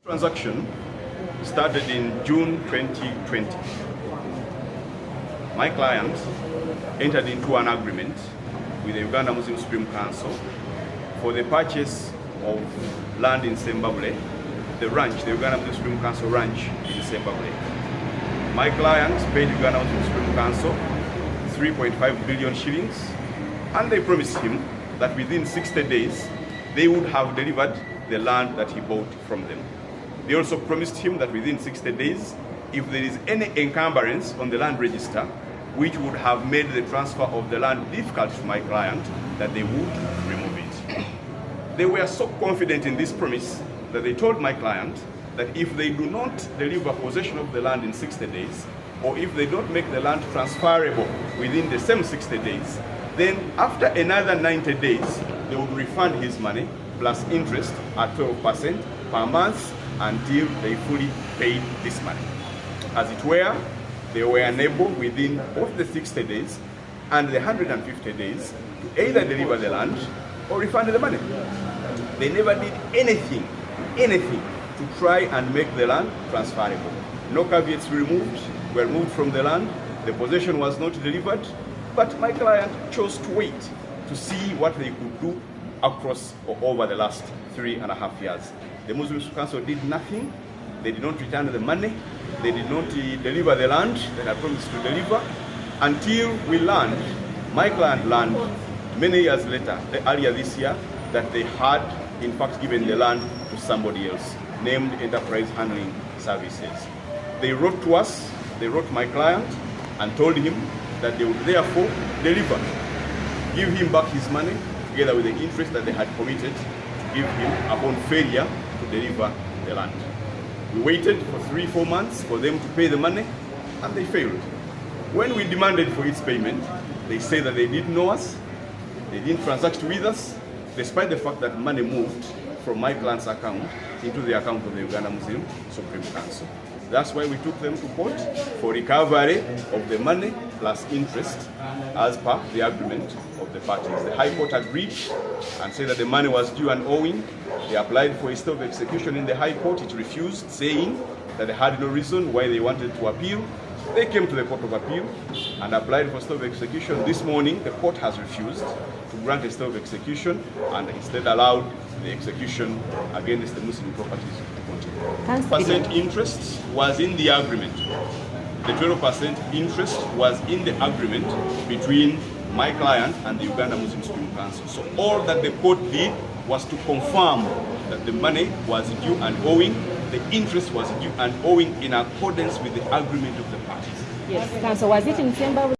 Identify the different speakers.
Speaker 1: Transaction started in June 2020. My client entered into an agreement with the Uganda Muslim Supreme Council for the purchase of land in Zimbabwe, the ranch, the Uganda Muslim Supreme Council ranch in Zimbabwe. My client paid Uganda Muslim Supreme Council 3.5 billion shillings, and they promised him that within 60 days they would have delivered the land that he bought from them. They also promised him that within 60 days, if there is any encumbrance on the land register, which would have made the transfer of the land difficult to my client, that they would remove it. They were so confident in this promise that they told my client that if they do not deliver possession of the land in 60 days, or if they don't make the land transferable within the same 60 days, then after another 90 days, they would refund his money plus interest at 12% per month until they fully paid this money. As it were, they were unable within both the 60 days and the 150 days to either deliver the land or refund the money. They never did anything to try and make the land transferable. No caveats were removed from the land, the possession was not delivered, but my client chose to wait to see what they could do across or over the last 3.5 years. The Muslim Council did nothing. They did not return the money. They did not deliver the land they had promised to deliver until we learned, my client learned many years later, earlier this year, that they had in fact given the land to somebody else, named Enterprise Handling Services. They wrote to us, they wrote my client and told him that they would therefore deliver, give him back his money together with the interest that they had committed to give him upon failure to deliver the land. We waited for 3-4 months for them to pay the money, and they failed. When we demanded for its payment, they said that they didn't know us, they didn't transact with us, despite the fact that money moved from my client's account into the account of the Uganda Muslim Supreme Council. That's why we took them to court for recovery of the money plus interest as per the agreement of the parties. The High Court agreed and said that the money was due and owing. They applied for a stay of execution in the High Court. It refused, saying that they had no reason why they wanted to appeal. They came to the Court of Appeal and applied for stay of execution. This morning, the court has refused to grant a stay of execution and instead allowed the execution against the Muslim properties to continue. Percent interest was in the agreement. The 12% interest was in the agreement between my client and the Uganda Muslim Supreme Council. So all that the court did was to confirm that the money was due and owing, the interest was due and owing in accordance with the agreement of the parties.
Speaker 2: Yes, Council, was it in Zimbabwe?